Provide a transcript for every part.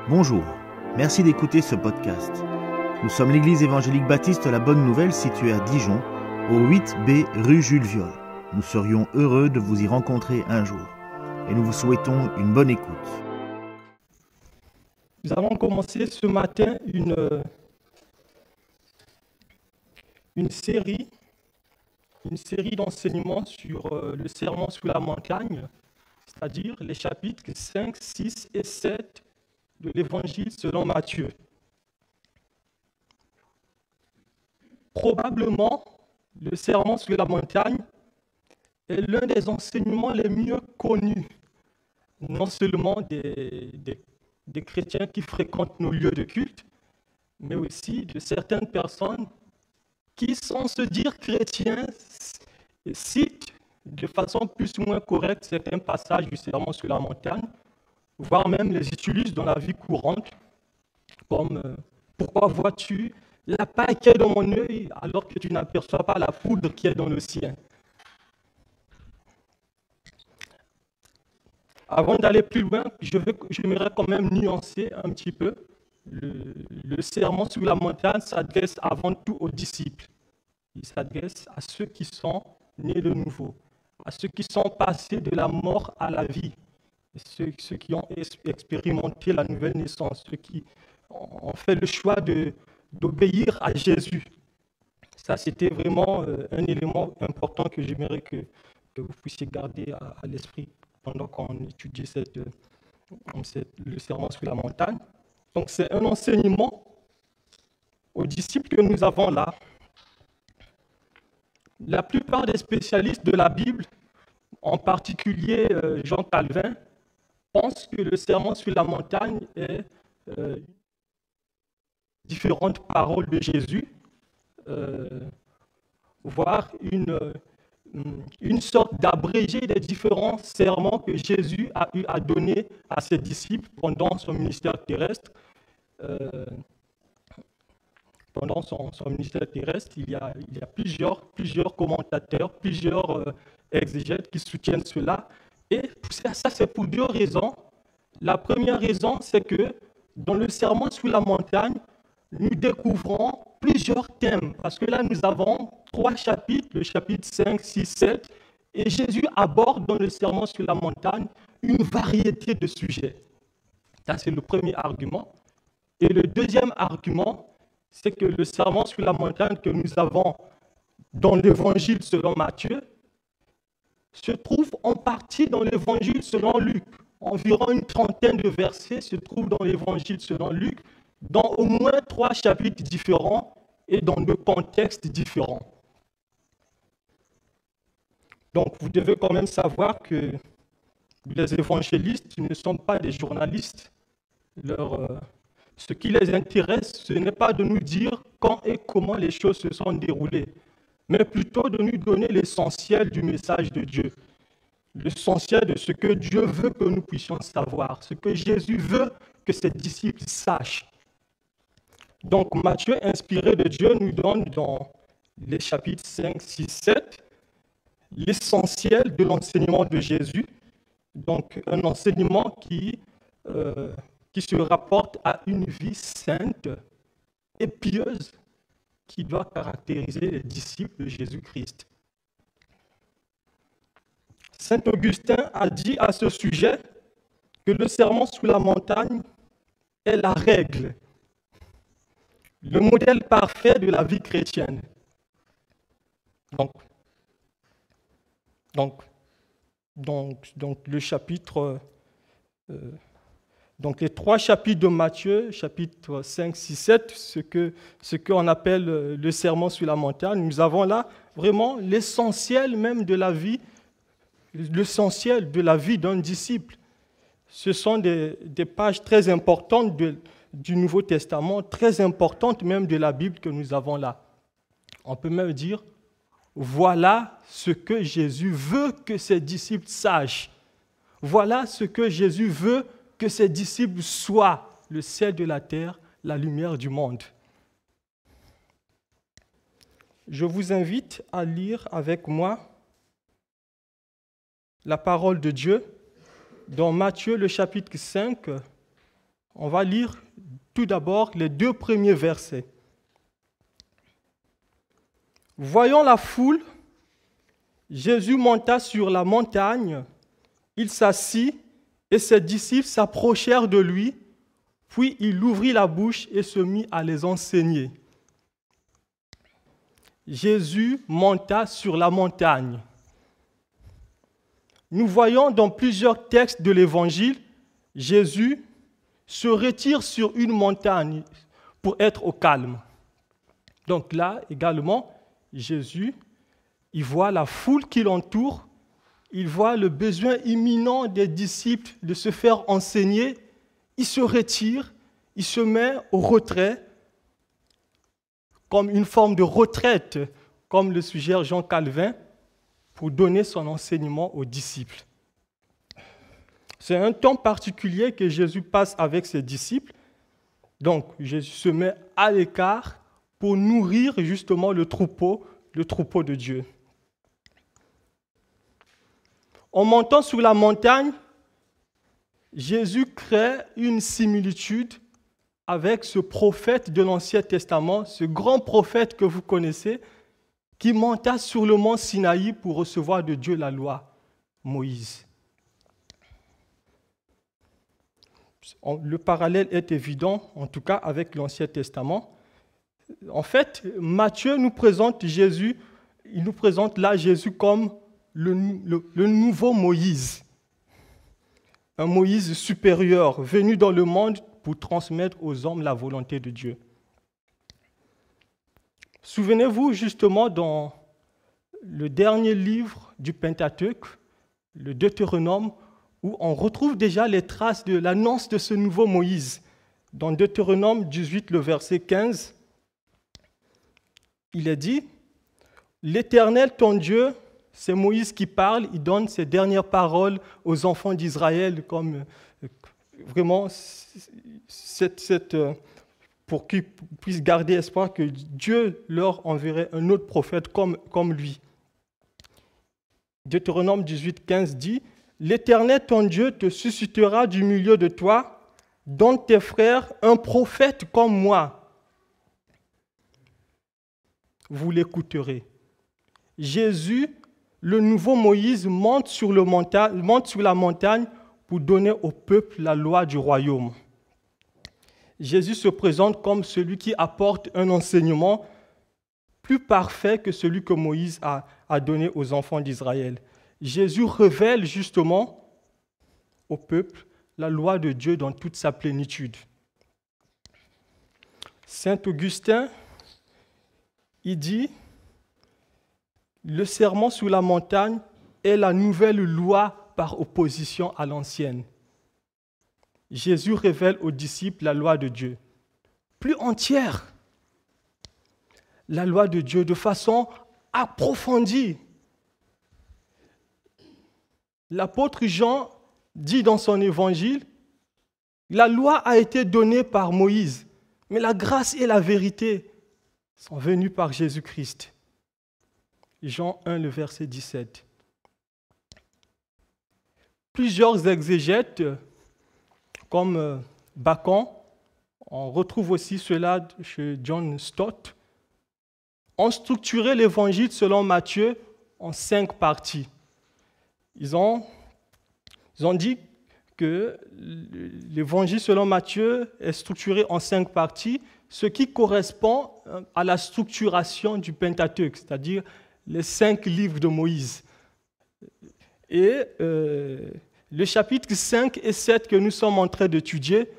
Bonjour, merci d'écouter ce podcast. Nous sommes l'église évangélique baptiste La Bonne Nouvelle située à Dijon, au 8B rue Jules Viol. Nous serions heureux de vous y rencontrer un jour et nous vous souhaitons une bonne écoute. Nous avons commencé ce matin une série d'enseignements sur le sermon sur la montagne, c'est-à-dire les chapitres 5, 6 et 7 de l'Évangile selon Matthieu. Probablement, le sermon sur la montagne est l'un des enseignements les mieux connus, non seulement des chrétiens qui fréquentent nos lieux de culte, mais aussi de certaines personnes qui, sans se dire chrétiens, citent de façon plus ou moins correcte certains passages du sermon sur la montagne, voire même les utilisent dans la vie courante, comme pourquoi vois-tu la paille qui est dans mon œil alors que tu n'aperçois pas la poudre qui est dans le sien. Avant d'aller plus loin, j'aimerais quand même nuancer un petit peu. Le sermon sur la montagne s'adresse avant tout aux disciples. Il s'adresse à ceux qui sont nés de nouveau, à ceux qui sont passés de la mort à la vie, ceux qui ont expérimenté la nouvelle naissance, ceux qui ont fait le choix d'obéir à Jésus. Ça, c'était vraiment un élément important que j'aimerais que vous puissiez garder à l'esprit pendant qu'on étudie le sermon sur la montagne. Donc, c'est un enseignement aux disciples que nous avons là. La plupart des spécialistes de la Bible, en particulier Jean Calvin, pensent que le sermon sur la montagne est différentes paroles de Jésus, voire une sorte d'abrégé des différents sermons que Jésus a eu à donner à ses disciples pendant son ministère terrestre. Pendant son ministère terrestre, il y a plusieurs commentateurs, plusieurs exégètes qui soutiennent cela. Et ça, c'est pour deux raisons. La première raison, c'est que dans le sermon sur la montagne, nous découvrons plusieurs thèmes. Parce que là, nous avons 3 chapitres, le chapitre 5, 6, 7. Et Jésus aborde dans le sermon sur la montagne une variété de sujets. Ça, c'est le premier argument. Et le deuxième argument, c'est que le sermon sur la montagne que nous avons dans l'évangile selon Matthieu se trouve en partie dans l'évangile selon Luc. Environ une trentaine de versets se trouvent dans l'évangile selon Luc, dans au moins 3 chapitres différents et dans 2 contextes différents. Donc, vous devez quand même savoir que les évangélistes ne sont pas des journalistes. Ce qui les intéresse, ce n'est pas de nous dire quand et comment les choses se sont déroulées, mais plutôt de nous donner l'essentiel du message de Dieu, l'essentiel de ce que Dieu veut que nous puissions savoir, ce que Jésus veut que ses disciples sachent. Donc Matthieu, inspiré de Dieu, nous donne dans les chapitres 5, 6, 7 l'essentiel de l'enseignement de Jésus, donc un enseignement qui se rapporte à une vie sainte et pieuse qui doit caractériser les disciples de Jésus-Christ. Saint Augustin a dit à ce sujet que le sermon sur la montagne est la règle, le modèle parfait de la vie chrétienne. Donc le chapitre, donc les 3 chapitres de Matthieu, chapitres 5, 6, 7, ce qu'on appelle le sermon sur la montagne, nous avons là vraiment l'essentiel même de la vie, l'essentiel de la vie d'un disciple. Ce sont des pages très importantes du Nouveau Testament, très importantes même de la Bible que nous avons là. On peut même dire, voilà ce que Jésus veut que ses disciples sachent. Voilà ce que Jésus veut que ses disciples soient, le sel de la terre, la lumière du monde. Je vous invite à lire avec moi la parole de Dieu dans Matthieu, le chapitre 5, On va lire tout d'abord les 2 premiers versets. Voyant la foule, Jésus monta sur la montagne, il s'assit et ses disciples s'approchèrent de lui, puis il ouvrit la bouche et se mit à les enseigner. Jésus monta sur la montagne. Nous voyons dans plusieurs textes de l'Évangile, Jésus se retire sur une montagne pour être au calme. Donc là également, Jésus, il voit la foule qui l'entoure, il voit le besoin imminent des disciples de se faire enseigner, il se retire, il se met au retrait, comme une forme de retraite, comme le suggère Jean Calvin, pour donner son enseignement aux disciples. C'est un temps particulier que Jésus passe avec ses disciples. Donc, Jésus se met à l'écart pour nourrir justement le troupeau de Dieu. En montant sur la montagne, Jésus crée une similitude avec ce prophète de l'Ancien Testament, ce grand prophète que vous connaissez, qui monta sur le mont Sinaï pour recevoir de Dieu la loi, Moïse. Le parallèle est évident, en tout cas avec l'Ancien Testament. En fait, Matthieu nous présente Jésus, il nous présente là Jésus comme le nouveau Moïse. Un Moïse supérieur, venu dans le monde pour transmettre aux hommes la volonté de Dieu. Souvenez-vous justement dans le dernier livre du Pentateuque, le Deutéronome, où on retrouve déjà les traces de l'annonce de ce nouveau Moïse. Dans Deutéronome 18, le verset 15, il est dit « L'Éternel, ton Dieu, c'est Moïse qui parle, il donne ses dernières paroles aux enfants d'Israël, comme vraiment pour qu'ils puissent garder espoir que Dieu leur enverrait un autre prophète comme lui. » Deutéronome 18, 15 dit « L'Éternel, ton Dieu, te suscitera du milieu de toi, dans tes frères, un prophète comme moi. Vous l'écouterez. » Jésus, le nouveau Moïse, monte sur la montagne pour donner au peuple la loi du royaume. Jésus se présente comme celui qui apporte un enseignement plus parfait que celui que Moïse a donné aux enfants d'Israël. Jésus révèle justement au peuple la loi de Dieu dans toute sa plénitude. Saint Augustin, il dit « Le sermon sur la montagne est la nouvelle loi par opposition à l'ancienne. » Jésus révèle aux disciples la loi de Dieu, plus entière, la loi de Dieu de façon approfondie. L'apôtre Jean dit dans son évangile, la loi a été donnée par Moïse, mais la grâce et la vérité sont venues par Jésus-Christ. Jean 1, le verset 17. Plusieurs exégètes, comme Bacon, on retrouve aussi cela chez John Stott, ont structuré l'évangile selon Matthieu en 5 parties. Ils ont dit que l'évangile selon Matthieu est structuré en 5 parties, ce qui correspond à la structuration du Pentateuque, c'est-à-dire les 5 livres de Moïse. Et le chapitre 5 et 7 que nous sommes en train d'étudier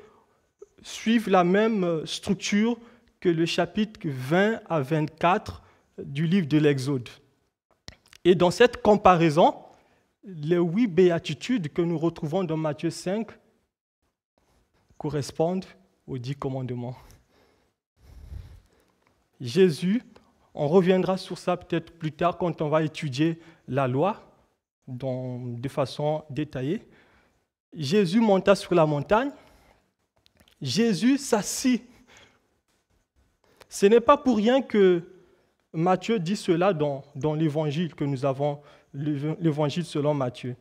suivent la même structure que le chapitre 20 à 24 du livre de l'Exode. Et dans cette comparaison, les 8 béatitudes que nous retrouvons dans Matthieu 5 correspondent aux 10 commandements. Jésus, on reviendra sur ça peut-être plus tard quand on va étudier la loi de façon détaillée. Jésus monta sur la montagne. Jésus s'assit. Ce n'est pas pour rien que Matthieu dit cela dans l'évangile que nous avons, l'évangile selon Matthieu.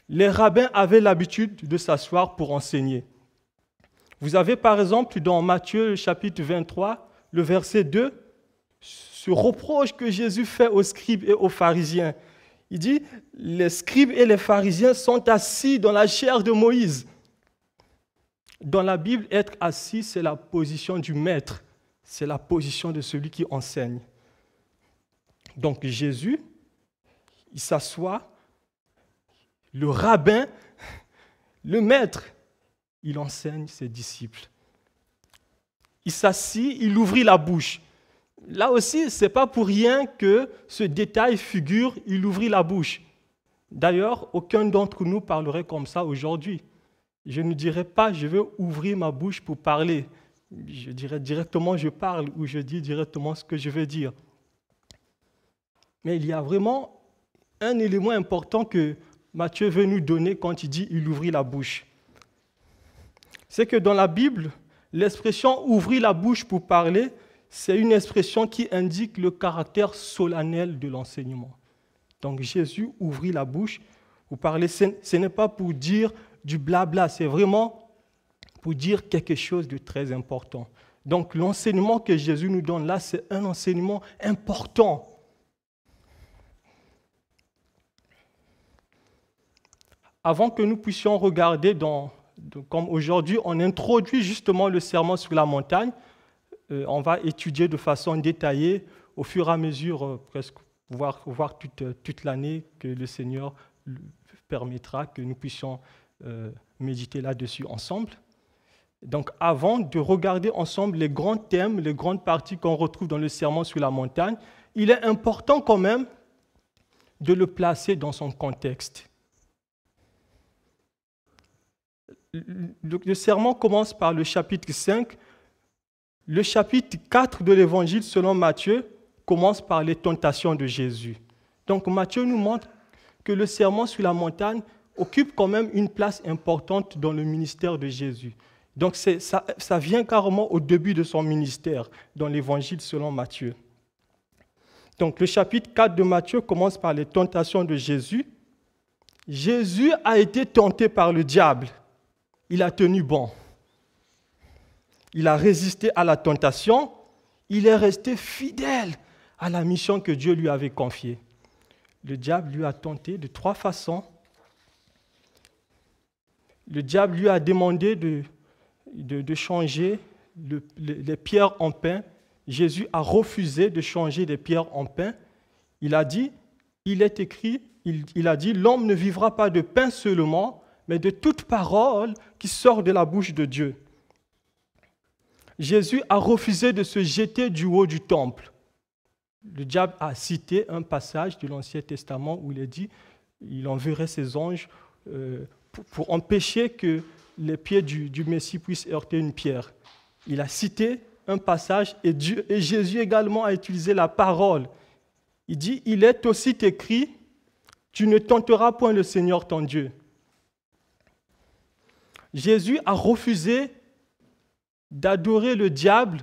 Les rabbins avaient l'habitude de s'asseoir pour enseigner. Vous avez par exemple dans Matthieu chapitre 23, le verset 2, ce reproche que Jésus fait aux scribes et aux pharisiens. Il dit, les scribes et les pharisiens sont assis dans la chair de Moïse. Dans la Bible, être assis, c'est la position du maître, c'est la position de celui qui enseigne. Donc Jésus, il s'assoit, le rabbin, le maître, il enseigne ses disciples. Il s'assit, il ouvrit la bouche. Là aussi, ce n'est pas pour rien que ce détail figure, il ouvrit la bouche. D'ailleurs, aucun d'entre nous parlerait comme ça aujourd'hui. Je ne dirais pas, je vais ouvrir ma bouche pour parler. Je dirais directement, je parle, ou je dis directement ce que je veux dire. Mais il y a vraiment un élément important que Matthieu veut nous donner quand il dit « il ouvrit la bouche ». C'est que dans la Bible, l'expression « ouvrir la bouche pour parler », c'est une expression qui indique le caractère solennel de l'enseignement. Donc Jésus ouvrit la bouche pour parler. Ce n'est pas pour dire du blabla, c'est vraiment pour dire quelque chose de très important. Donc l'enseignement que Jésus nous donne là, c'est un enseignement important. Avant que nous puissions regarder, comme aujourd'hui, on introduit justement le sermon sur la montagne, on va étudier de façon détaillée, au fur et à mesure, presque voir toute l'année, que le Seigneur permettra que nous puissions méditer là-dessus ensemble. Donc avant de regarder ensemble les grands thèmes, les grandes parties qu'on retrouve dans le sermon sur la montagne, il est important quand même de le placer dans son contexte. Le sermon commence par le chapitre 5. Le chapitre 4 de l'Évangile selon Matthieu commence par les tentations de Jésus. Donc Matthieu nous montre que le sermon sur la montagne occupe quand même une place importante dans le ministère de Jésus. Donc ça vient carrément au début de son ministère dans l'Évangile selon Matthieu. Donc le chapitre 4 de Matthieu commence par les tentations de Jésus. Jésus a été tenté par le diable. Il a tenu bon. Il a résisté à la tentation. Il est resté fidèle à la mission que Dieu lui avait confiée. Le diable lui a tenté de 3 façons. Le diable lui a demandé de changer les pierres en pain. Jésus a refusé de changer les pierres en pain. Il a dit, il est écrit, il a dit, l'homme ne vivra pas de pain seulement, mais de toute parole qui sort de la bouche de Dieu. Jésus a refusé de se jeter du haut du temple. Le diable a cité un passage de l'Ancien Testament où il est dit il enverrait ses anges pour empêcher que les pieds du Messie puissent heurter une pierre. Il a cité un passage et Jésus également a utilisé la parole. Il dit, il est aussi écrit, tu ne tenteras point le Seigneur ton Dieu. Jésus a refusé d'adorer le diable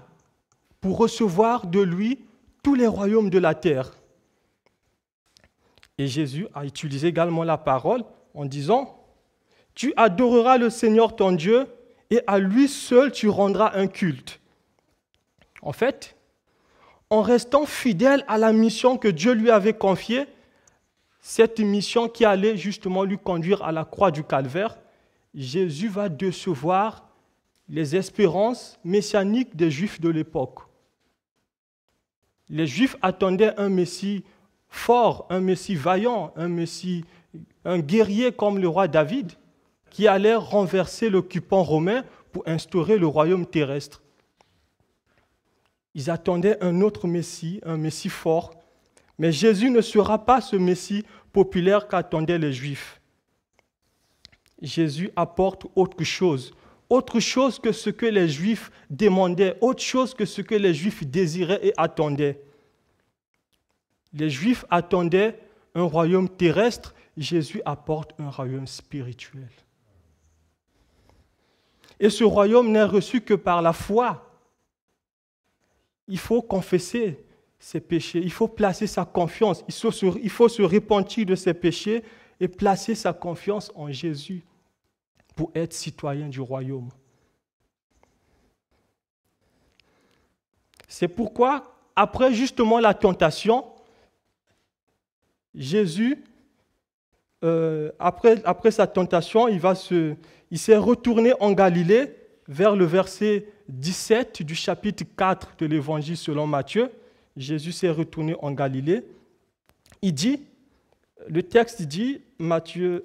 pour recevoir de lui tous les royaumes de la terre. Et Jésus a utilisé également la parole en disant, tu adoreras le Seigneur ton Dieu et à lui seul tu rendras un culte. En fait, en restant fidèle à la mission que Dieu lui avait confiée, cette mission qui allait justement lui conduire à la croix du Calvaire, Jésus va décevoir les espérances messianiques des Juifs de l'époque. Les Juifs attendaient un Messie fort, un Messie vaillant, un guerrier comme le roi David, qui allait renverser l'occupant romain pour instaurer le royaume terrestre. Ils attendaient un autre Messie, un Messie fort, mais Jésus ne sera pas ce Messie populaire qu'attendaient les Juifs. Jésus apporte autre chose que ce que les Juifs demandaient, autre chose que ce que les Juifs désiraient et attendaient. Les Juifs attendaient un royaume terrestre, Jésus apporte un royaume spirituel. Et ce royaume n'est reçu que par la foi. Il faut confesser ses péchés, il faut placer sa confiance, il faut se repentir de ses péchés et placer sa confiance en Jésus pour être citoyen du royaume. C'est pourquoi, après justement la tentation, Jésus, après sa tentation, il s'est retourné en Galilée vers le verset 17 du chapitre 4 de l'Évangile selon Matthieu. Jésus s'est retourné en Galilée. Le texte dit, Matthieu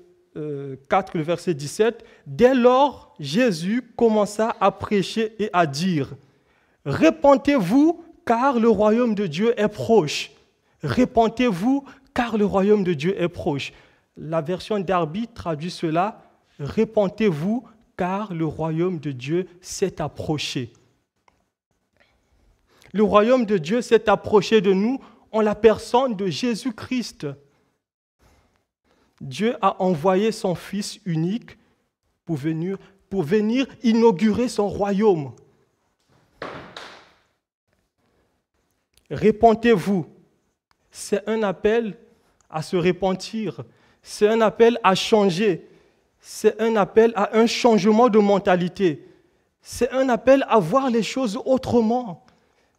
4, le verset 17, « Dès lors, Jésus commença à prêcher et à dire, « Répentez-vous, car le royaume de Dieu est proche. Répentez-vous, car le royaume de Dieu est proche. » La version Darby traduit cela, « Répentez-vous, car le royaume de Dieu s'est approché. » Le royaume de Dieu s'est approché de nous en la personne de Jésus-Christ. Dieu a envoyé son Fils unique pour venir inaugurer son royaume. Répentez-vous. C'est un appel à se repentir. C'est un appel à changer. C'est un appel à un changement de mentalité. C'est un appel à voir les choses autrement.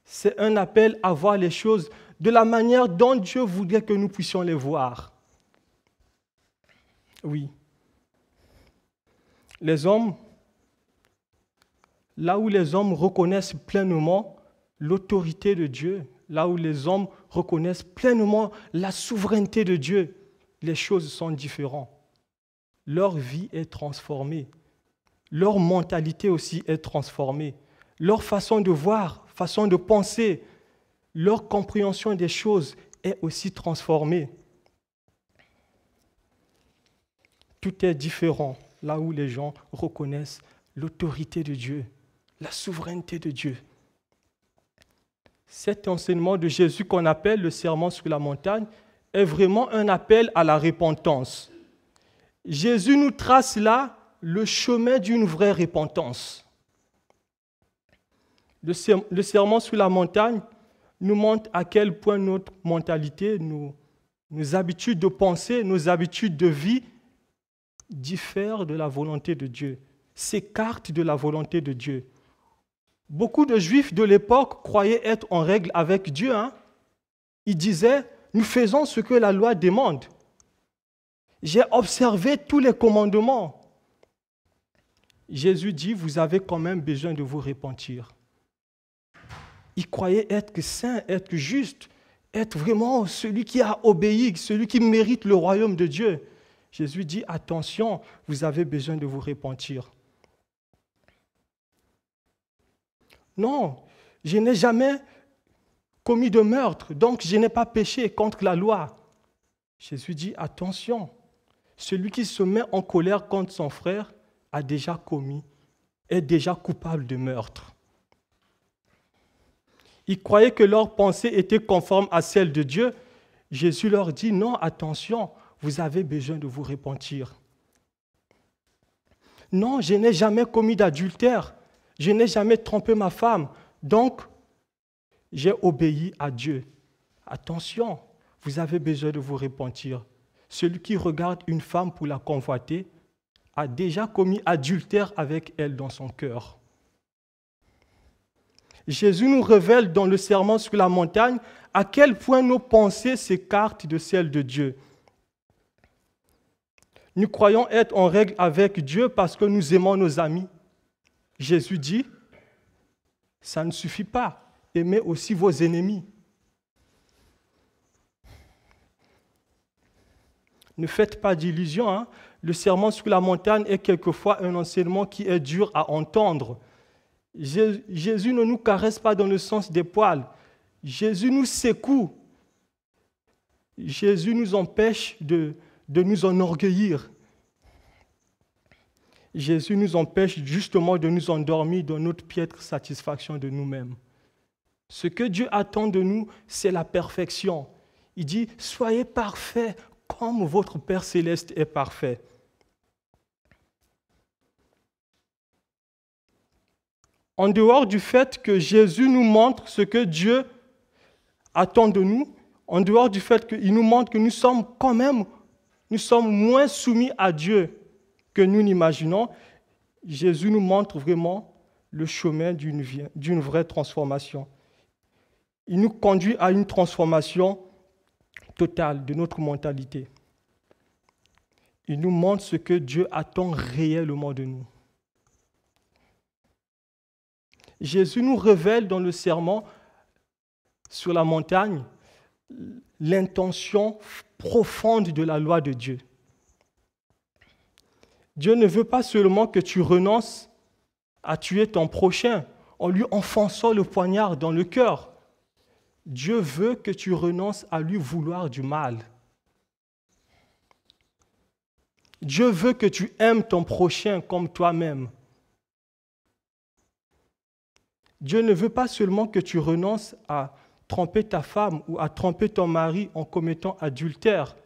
C'est un appel à voir les choses de la manière dont Dieu voudrait que nous puissions les voir. Oui. Les hommes, là où les hommes reconnaissent pleinement l'autorité de Dieu, là où les hommes reconnaissent pleinement la souveraineté de Dieu, les choses sont différentes. Leur vie est transformée. Leur mentalité aussi est transformée. Leur façon de voir, façon de penser, leur compréhension des choses est aussi transformée. Tout est différent là où les gens reconnaissent l'autorité de Dieu, la souveraineté de Dieu. Cet enseignement de Jésus qu'on appelle le sermon sur la montagne est vraiment un appel à la repentance. Jésus nous trace là le chemin d'une vraie repentance. Le sermon sur la montagne nous montre à quel point notre mentalité, nos habitudes de pensée, nos habitudes de vie diffèrent de la volonté de Dieu, s'écartent de la volonté de Dieu. Beaucoup de Juifs de l'époque croyaient être en règle avec Dieu. Ils disaient, nous faisons ce que la loi demande. J'ai observé tous les commandements. Jésus dit, vous avez quand même besoin de vous repentir. Ils croyaient être saint, être juste, être vraiment celui qui a obéi, celui qui mérite le royaume de Dieu. Jésus dit, attention, vous avez besoin de vous repentir. Non, je n'ai jamais commis de meurtre, donc je n'ai pas péché contre la loi. Jésus dit, attention, celui qui se met en colère contre son frère est déjà coupable de meurtre. Ils croyaient que leur pensée était conforme à celle de Dieu. Jésus leur dit, non, attention, vous avez besoin de vous repentir. Non, je n'ai jamais commis d'adultère. Je n'ai jamais trompé ma femme. Donc, j'ai obéi à Dieu. Attention, vous avez besoin de vous repentir. Celui qui regarde une femme pour la convoiter a déjà commis adultère avec elle dans son cœur. Jésus nous révèle dans le sermon sur la montagne à quel point nos pensées s'écartent de celles de Dieu. Nous croyons être en règle avec Dieu parce que nous aimons nos amis. Jésus dit, ça ne suffit pas. Aimez aussi vos ennemis. Ne faites pas d'illusions. Le sermon sur la montagne est quelquefois un enseignement qui est dur à entendre. Jésus ne nous caresse pas dans le sens des poils. Jésus nous secoue. Jésus nous empêche de nous enorgueillir. Jésus nous empêche justement de nous endormir dans notre piètre satisfaction de nous-mêmes. Ce que Dieu attend de nous, c'est la perfection. Il dit, soyez parfaits comme votre Père céleste est parfait. En dehors du fait que Jésus nous montre ce que Dieu attend de nous, en dehors du fait qu'il nous montre que nous sommes moins soumis à Dieu que nous n'imaginons, Jésus nous montre vraiment le chemin d'une vraie transformation. il nous conduit à une transformation totale de notre mentalité. Il nous montre ce que Dieu attend réellement de nous. Jésus nous révèle dans le sermon sur la montagne l'intention profonde de la loi de Dieu. Dieu ne veut pas seulement que tu renonces à tuer ton prochain en lui enfonçant le poignard dans le cœur. Dieu veut que tu renonces à lui vouloir du mal. Dieu veut que tu aimes ton prochain comme toi-même. Dieu ne veut pas seulement que tu renonces à tromper ta femme ou à tromper ton mari en commettant adultère.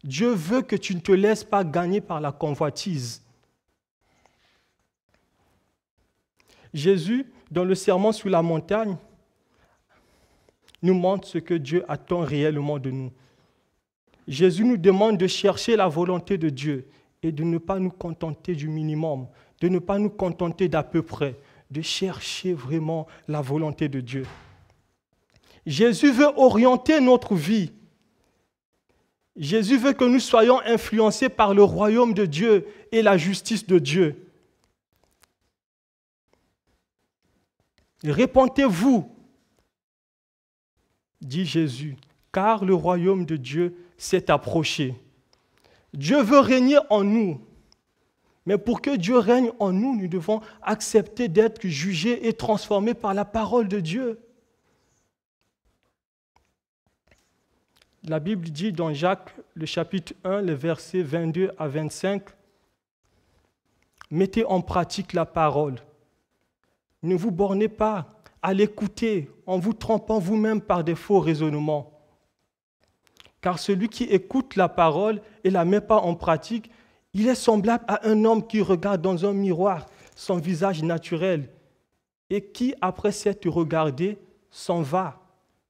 Dieu veut que tu ne te laisses pas gagner par la convoitise. Jésus, dans le sermon sur la montagne, nous montre ce que Dieu attend réellement de nous. Jésus nous demande de chercher la volonté de Dieu et de ne pas nous contenter du minimum, de ne pas nous contenter d'à peu près, de chercher vraiment la volonté de Dieu. Jésus veut orienter notre vie. Jésus veut que nous soyons influencés par le royaume de Dieu et la justice de Dieu. Répentez-vous, dit Jésus, car le royaume de Dieu s'est approché. Dieu veut régner en nous. Mais pour que Dieu règne en nous, nous devons accepter d'être jugés et transformés par la parole de Dieu. La Bible dit dans Jacques, le chapitre 1, les versets 22 à 25, « Mettez en pratique la parole. Ne vous bornez pas à l'écouter en vous trompant vous-même par des faux raisonnements. Car celui qui écoute la parole et ne la met pas en pratique, il est semblable à un homme qui regarde dans un miroir son visage naturel et qui, après s'être regardé, s'en va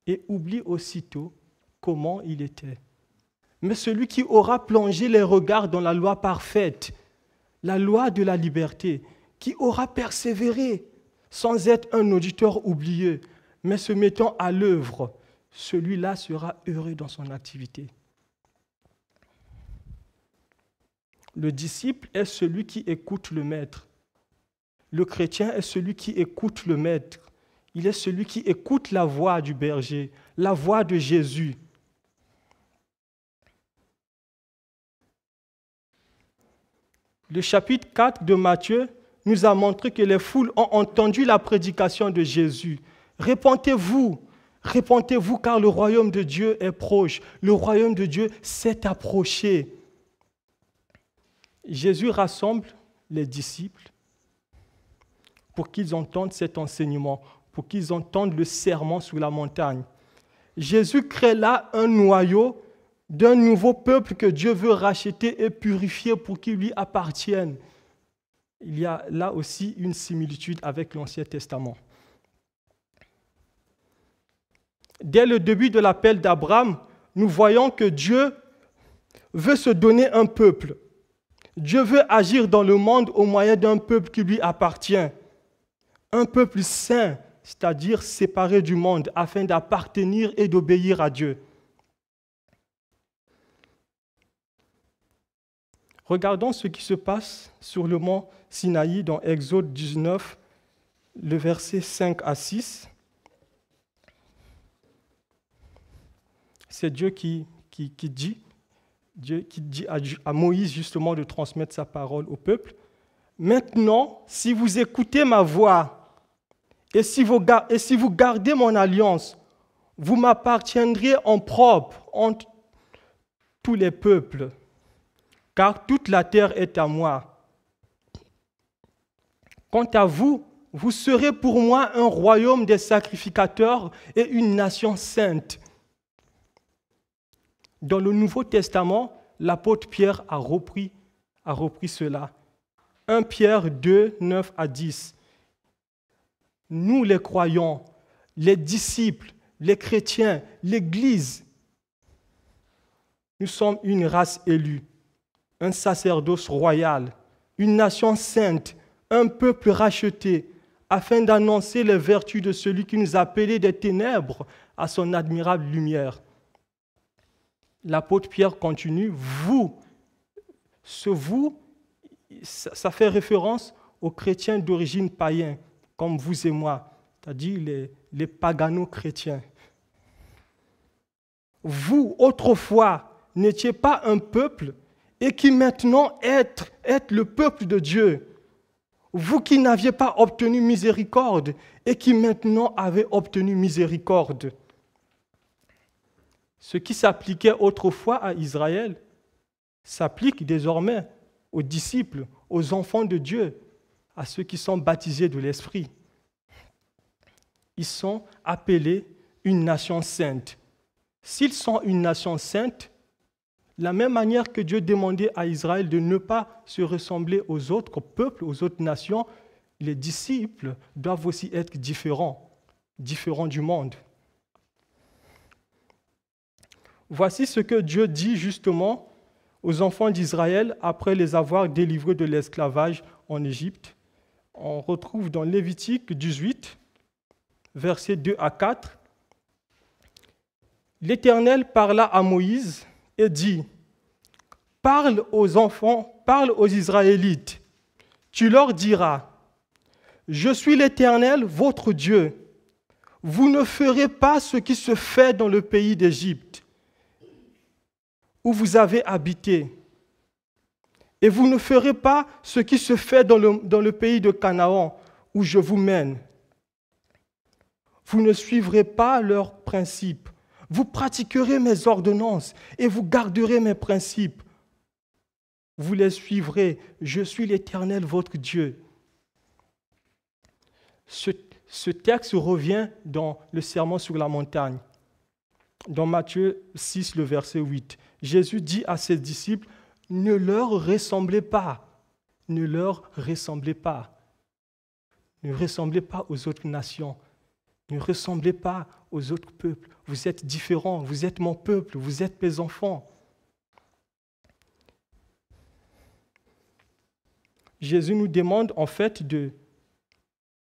et oublie aussitôt comment il était. Mais celui qui aura plongé les regards dans la loi parfaite, la loi de la liberté, qui aura persévéré sans être un auditeur oublieux, mais se mettant à l'œuvre, celui-là sera heureux dans son activité. Le disciple est celui qui écoute le maître. Le chrétien est celui qui écoute le maître. Il est celui qui écoute la voix du berger, la voix de Jésus. Le chapitre 4 de Matthieu nous a montré que les foules ont entendu la prédication de Jésus. Répentez-vous, répentez-vous car le royaume de Dieu est proche. Le royaume de Dieu s'est approché. Jésus rassemble les disciples pour qu'ils entendent cet enseignement, pour qu'ils entendent le sermon sur la montagne. Jésus crée là un noyau d'un nouveau peuple que Dieu veut racheter et purifier pour qu'il lui appartienne. Il y a là aussi une similitude avec l'Ancien Testament. Dès le début de l'appel d'Abraham, nous voyons que Dieu veut se donner un peuple. Dieu veut agir dans le monde au moyen d'un peuple qui lui appartient. Un peuple saint, c'est-à-dire séparé du monde, afin d'appartenir et d'obéir à Dieu. Regardons ce qui se passe sur le mont Sinaï dans Exode 19, le verset 5 à 6. C'est Dieu qui dit à Moïse justement de transmettre sa parole au peuple. Maintenant, si vous écoutez ma voix et si vous gardez mon alliance, vous m'appartiendrez en propre entre tous les peuples, car toute la terre est à moi. Quant à vous, vous serez pour moi un royaume des sacrificateurs et une nation sainte. Dans le Nouveau Testament, l'apôtre Pierre a repris cela. 1 Pierre 2, 9 à 10. Nous les croyants, les disciples, les chrétiens, l'Église, nous sommes une race élue, un sacerdoce royal, une nation sainte, un peuple racheté, afin d'annoncer les vertus de celui qui nous a appelés des ténèbres à son admirable lumière. L'apôtre Pierre continue, vous, ce vous, ça fait référence aux chrétiens d'origine païenne, comme vous et moi, c'est-à-dire les pagano-chrétiens. Vous, autrefois, n'étiez pas un peuple et qui maintenant êtes le peuple de Dieu. Vous qui n'aviez pas obtenu miséricorde et qui maintenant avez obtenu miséricorde. Ce qui s'appliquait autrefois à Israël s'applique désormais aux disciples, aux enfants de Dieu, à ceux qui sont baptisés de l'Esprit. Ils sont appelés une nation sainte. S'ils sont une nation sainte, la même manière que Dieu demandait à Israël de ne pas se ressembler aux autres peuples, aux autres nations, les disciples doivent aussi être différents du monde. Voici ce que Dieu dit justement aux enfants d'Israël après les avoir délivrés de l'esclavage en Égypte. On retrouve dans Lévitique 18, versets 2 à 4. L'Éternel parla à Moïse et dit, « Parle aux enfants, parle aux Israélites. Tu leur diras, « Je suis l'Éternel, votre Dieu. Vous ne ferez pas ce qui se fait dans le pays d'Égypte, où vous avez habité. Et vous ne ferez pas ce qui se fait dans le pays de Canaan, où je vous mène. Vous ne suivrez pas leurs principes. Vous pratiquerez mes ordonnances et vous garderez mes principes. Vous les suivrez. Je suis l'Éternel, votre Dieu. » Ce texte revient dans le Sermon sur la montagne, dans Matthieu 6, le verset 8. Jésus dit à ses disciples, « Ne leur ressemblez pas, ne leur ressemblez pas. Ne ressemblez pas aux autres nations, ne ressemblez pas aux autres peuples. Vous êtes différents, vous êtes mon peuple, vous êtes mes enfants. » Jésus nous demande en fait de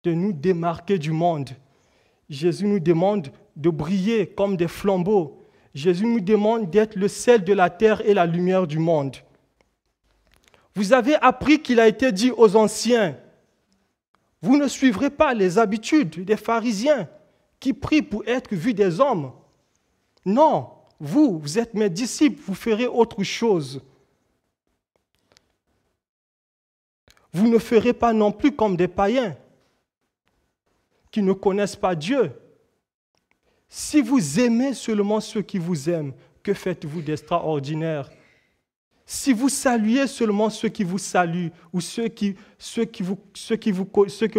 nous démarquer du monde. Jésus nous demande de briller comme des flambeaux. Jésus nous demande d'être le sel de la terre et la lumière du monde. Vous avez appris qu'il a été dit aux anciens, vous ne suivrez pas les habitudes des pharisiens qui prient pour être vus des hommes. Non, vous êtes mes disciples, vous ferez autre chose. Vous ne ferez pas non plus comme des païens qui ne connaissent pas Dieu. Si vous aimez seulement ceux qui vous aiment, que faites-vous d'extraordinaire? Si vous saluez seulement ceux qui vous saluent ou ceux que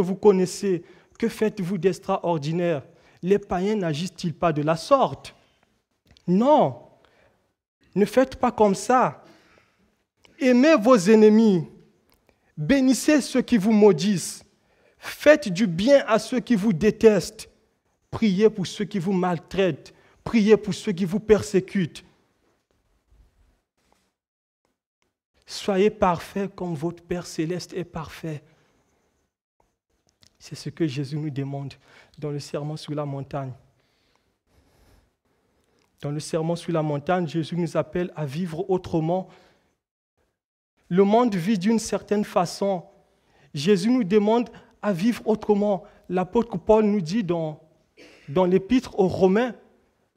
vous connaissez, que faites-vous d'extraordinaire? Les païens n'agissent-ils pas de la sorte? Non, ne faites pas comme ça. Aimez vos ennemis, bénissez ceux qui vous maudissent, faites du bien à ceux qui vous détestent. Priez pour ceux qui vous maltraitent. Priez pour ceux qui vous persécutent. Soyez parfaits comme votre Père céleste est parfait. C'est ce que Jésus nous demande dans le Sermon sur la montagne. Dans le Sermon sur la montagne, Jésus nous appelle à vivre autrement. Le monde vit d'une certaine façon. Jésus nous demande à vivre autrement. L'apôtre Paul nous dit dans l'épître aux Romains,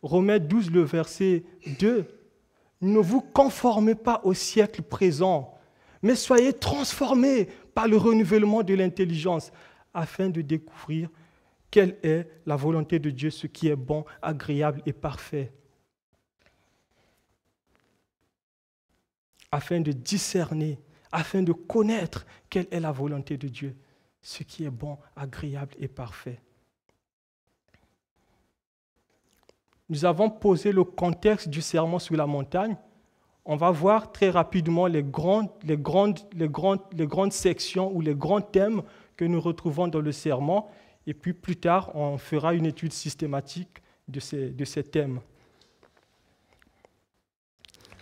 Romains 12, le verset 2, « Ne vous conformez pas au siècle présent, mais soyez transformés par le renouvellement de l'intelligence, afin de découvrir quelle est la volonté de Dieu, ce qui est bon, agréable et parfait. » Afin de discerner, afin de connaître quelle est la volonté de Dieu, ce qui est bon, agréable et parfait. Nous avons posé le contexte du sermon sur la montagne. On va voir très rapidement les grandes sections ou les grands thèmes que nous retrouvons dans le sermon. Et puis plus tard, on fera une étude systématique de ces thèmes.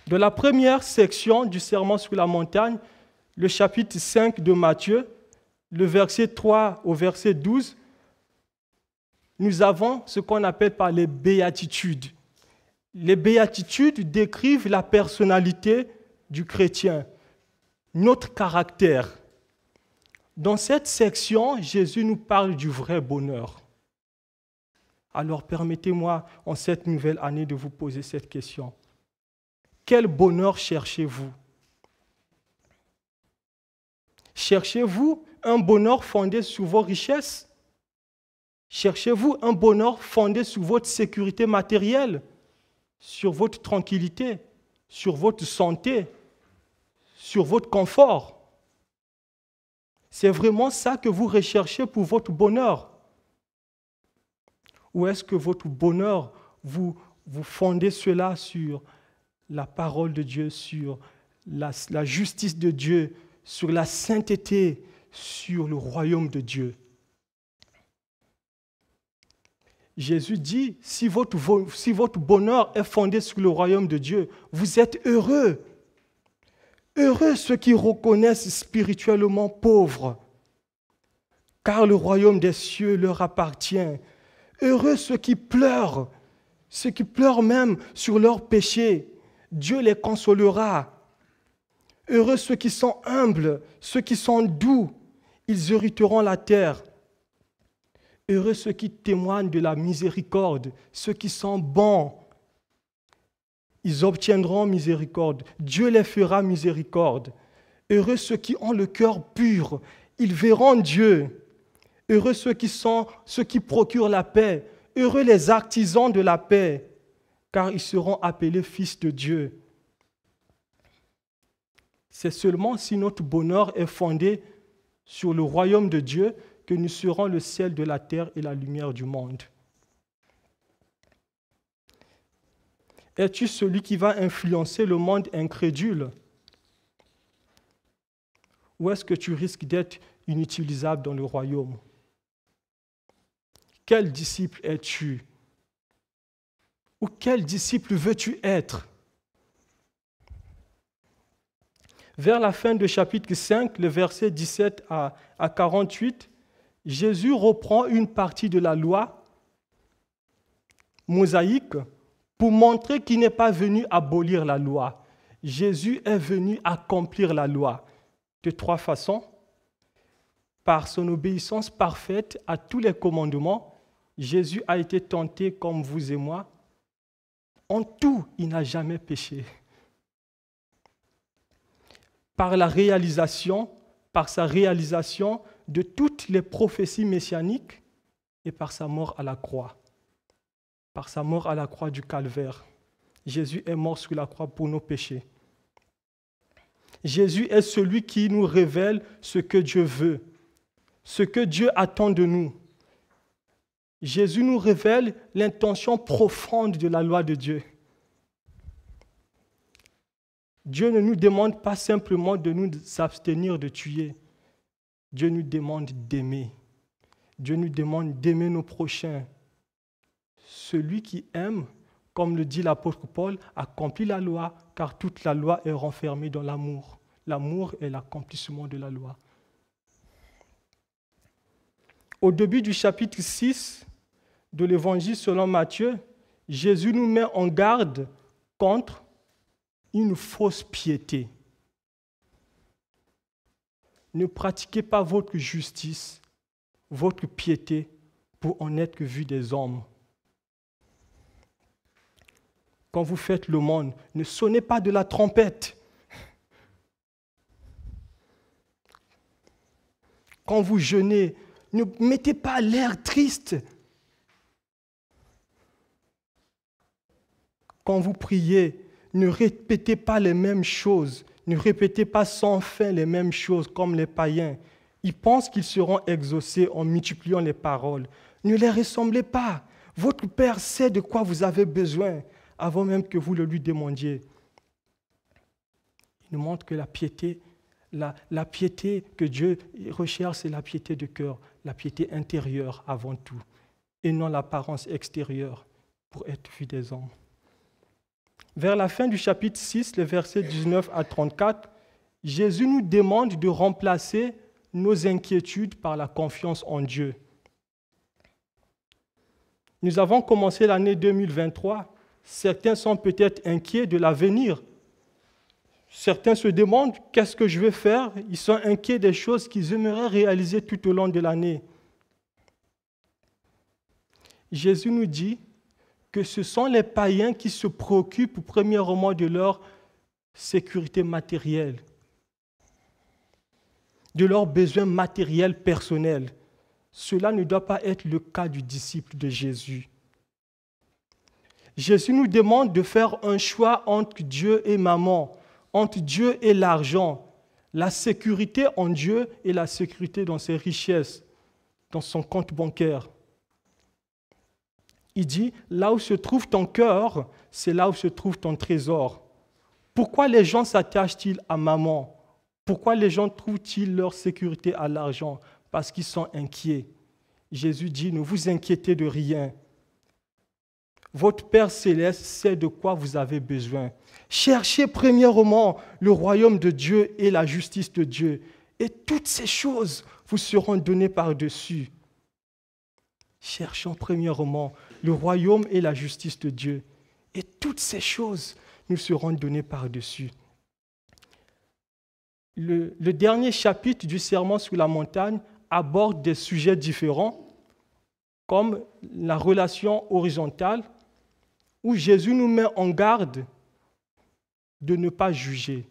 Dans la première section du sermon sur la montagne, le chapitre 5 de Matthieu, le verset 3 au verset 12, nous avons ce qu'on appelle par les béatitudes. Les béatitudes décrivent la personnalité du chrétien, notre caractère. Dans cette section, Jésus nous parle du vrai bonheur. Alors permettez-moi, en cette nouvelle année, de vous poser cette question. Quel bonheur cherchez-vous? Cherchez-vous un bonheur fondé sur vos richesses? Cherchez-vous un bonheur fondé sur votre sécurité matérielle, sur votre tranquillité, sur votre santé, sur votre confort? C'est vraiment ça que vous recherchez pour votre bonheur? Ou est-ce que votre bonheur, vous fondez cela sur la parole de Dieu, sur la justice de Dieu, sur la sainteté, sur le royaume de Dieu? Jésus dit, si votre bonheur est fondé sur le royaume de Dieu, vous êtes heureux. Heureux ceux qui reconnaissent spirituellement pauvres, car le royaume des cieux leur appartient. Heureux ceux qui pleurent même sur leurs péchés, Dieu les consolera. Heureux ceux qui sont humbles, ceux qui sont doux, ils hériteront la terre. Heureux ceux qui témoignent de la miséricorde, ceux qui sont bons, ils obtiendront miséricorde. Dieu les fera miséricorde. Heureux ceux qui ont le cœur pur, ils verront Dieu. Heureux ceux qui procurent la paix. Heureux les artisans de la paix, car ils seront appelés fils de Dieu. C'est seulement si notre bonheur est fondé sur le royaume de Dieu que nous serons le sel de la terre et la lumière du monde. Es-tu celui qui va influencer le monde incrédule? Ou est-ce que tu risques d'être inutilisable dans le royaume? Quel disciple es-tu? Ou quel disciple veux-tu être? Vers la fin du chapitre 5, le verset 17 à 48, Jésus reprend une partie de la loi mosaïque pour montrer qu'il n'est pas venu abolir la loi. Jésus est venu accomplir la loi de 3 façons. Par son obéissance parfaite à tous les commandements, Jésus a été tenté comme vous et moi. En tout, il n'a jamais péché. Par sa réalisation de toutes les prophéties messianiques et par sa mort à la croix. Par sa mort à la croix du Calvaire. Jésus est mort sur la croix pour nos péchés. Jésus est celui qui nous révèle ce que Dieu veut, ce que Dieu attend de nous. Jésus nous révèle l'intention profonde de la loi de Dieu. Dieu ne nous demande pas simplement de nous abstenir de tuer. Dieu nous demande d'aimer. Dieu nous demande d'aimer nos prochains. Celui qui aime, comme le dit l'apôtre Paul, accomplit la loi, car toute la loi est renfermée dans l'amour. L'amour est l'accomplissement de la loi. Au début du chapitre 6 de l'Évangile selon Matthieu, Jésus nous met en garde contre une fausse piété. Ne pratiquez pas votre justice, votre piété, pour en être vu des hommes. Quand vous faites l'aumône, ne sonnez pas de la trompette. Quand vous jeûnez, ne mettez pas l'air triste. Quand vous priez, ne répétez pas les mêmes choses. Ne répétez pas sans fin les mêmes choses comme les païens. Ils pensent qu'ils seront exaucés en multipliant les paroles. Ne les ressemblez pas. Votre Père sait de quoi vous avez besoin avant même que vous le lui demandiez. Il nous montre que la piété que Dieu recherche, c'est la piété de cœur, la piété intérieure avant tout, et non l'apparence extérieure pour être vu des hommes. Vers la fin du chapitre 6, les versets 19 à 34, Jésus nous demande de remplacer nos inquiétudes par la confiance en Dieu. Nous avons commencé l'année 2023. Certains sont peut-être inquiets de l'avenir. Certains se demandent qu'est-ce que je vais faire. Ils sont inquiets des choses qu'ils aimeraient réaliser tout au long de l'année. Jésus nous dit que ce sont les païens qui se préoccupent premièrement de leur sécurité matérielle, de leurs besoins matériels personnels. Cela ne doit pas être le cas du disciple de Jésus. Jésus nous demande de faire un choix entre Dieu et maman, entre Dieu et l'argent, la sécurité en Dieu et la sécurité dans ses richesses, dans son compte bancaire. Il dit, là où se trouve ton cœur, c'est là où se trouve ton trésor. Pourquoi les gens s'attachent-ils à maman? Pourquoi les gens trouvent-ils leur sécurité à l'argent? Parce qu'ils sont inquiets. Jésus dit, ne vous inquiétez de rien. Votre Père céleste sait de quoi vous avez besoin. Cherchez premièrement le royaume de Dieu et la justice de Dieu. Et toutes ces choses vous seront données par-dessus. Cherchons premièrement le royaume et la justice de Dieu. Et toutes ces choses nous seront données par-dessus. Le dernier chapitre du Sermon sur la montagne aborde des sujets différents, comme la relation horizontale, où Jésus nous met en garde de ne pas juger.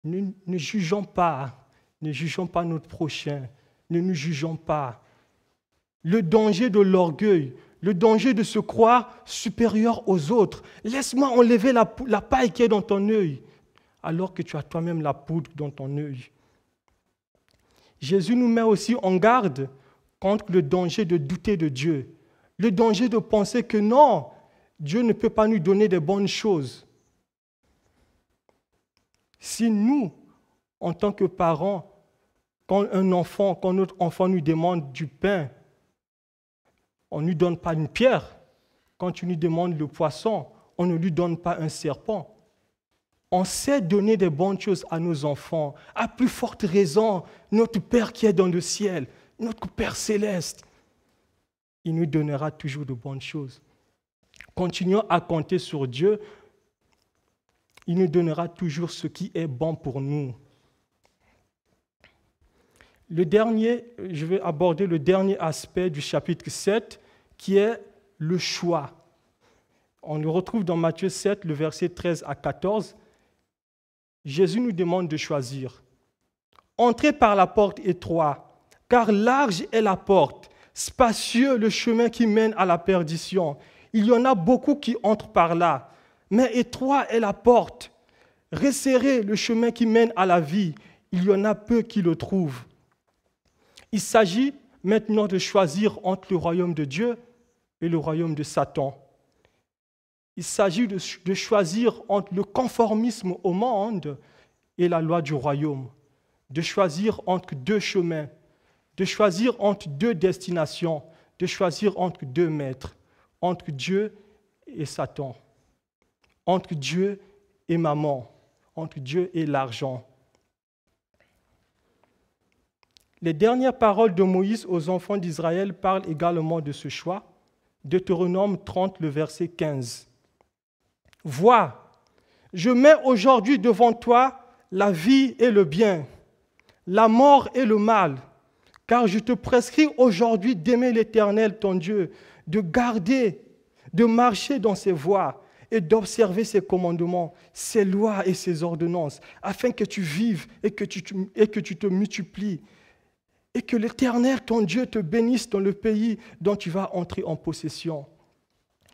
Ne jugeons pas notre prochain, ne nous jugeons pas. Le danger de l'orgueil, le danger de se croire supérieur aux autres. Laisse-moi enlever la paille qui est dans ton œil, alors que tu as toi-même la poudre dans ton œil. Jésus nous met aussi en garde contre le danger de douter de Dieu, le danger de penser que non, Dieu ne peut pas nous donner des bonnes choses. Si nous, en tant que parents, quand notre enfant nous demande du pain, on ne lui donne pas une pierre. Quand tu nous demandes le poisson, on ne lui donne pas un serpent. On sait donner des bonnes choses à nos enfants. À plus forte raison, notre Père qui est dans le ciel, notre Père céleste, il nous donnera toujours de bonnes choses. Continuons à compter sur Dieu. Il nous donnera toujours ce qui est bon pour nous. Je vais aborder le dernier aspect du chapitre 7, qui est le choix. On le retrouve dans Matthieu 7, le verset 13 à 14. Jésus nous demande de choisir. Entrez par la porte étroite, car large est la porte, spacieux le chemin qui mène à la perdition. Il y en a beaucoup qui entrent par là, mais étroite est la porte. Resserrez le chemin qui mène à la vie. Il y en a peu qui le trouvent. Il s'agit maintenant de choisir entre le royaume de Dieu et le royaume de Satan. Il s'agit de choisir entre le conformisme au monde et la loi du royaume, de choisir entre deux chemins, de choisir entre deux destinations, de choisir entre deux maîtres, entre Dieu et Satan, entre Dieu et maman, entre Dieu et l'argent. Les dernières paroles de Moïse aux enfants d'Israël parlent également de ce choix. Deutéronome 30, le verset 15. « Vois, je mets aujourd'hui devant toi la vie et le bien, la mort et le mal, car je te prescris aujourd'hui d'aimer l'Éternel, ton Dieu, de garder, de marcher dans ses voies et d'observer ses commandements, ses lois et ses ordonnances, afin que tu vives et que tu te multiplies, et que l'Éternel, ton Dieu, te bénisse dans le pays dont tu vas entrer en possession. »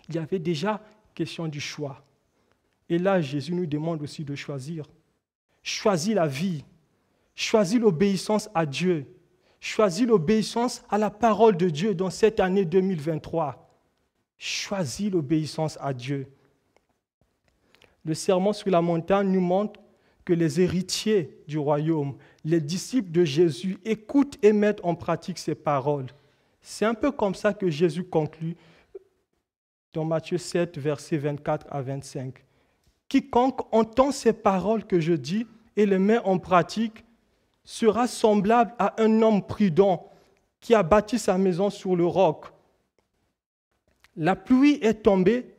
Il y avait déjà question du choix. Et là, Jésus nous demande aussi de choisir. Choisis la vie. Choisis l'obéissance à Dieu. Choisis l'obéissance à la parole de Dieu dans cette année 2023. Choisis l'obéissance à Dieu. Le sermon sur la montagne nous montre que les héritiers du royaume, les disciples de Jésus, écoutent et mettent en pratique ses paroles. C'est un peu comme ça que Jésus conclut dans Matthieu 7, versets 24 à 25. Quiconque entend ces paroles que je dis et les met en pratique sera semblable à un homme prudent qui a bâti sa maison sur le roc. La pluie est tombée,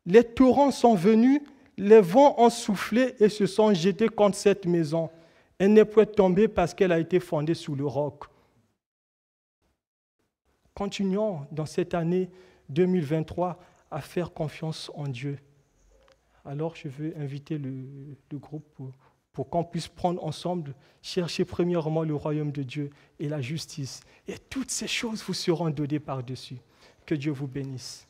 les torrents sont venus, les vents ont soufflé et se sont jetés contre cette maison. Elle n'est point tombée parce qu'elle a été fondée sur le roc. Continuons dans cette année 2023 à faire confiance en Dieu. Alors je veux inviter le groupe pour qu'on puisse prendre ensemble, chercher premièrement le royaume de Dieu et la justice. Et toutes ces choses vous seront données par-dessus. Que Dieu vous bénisse.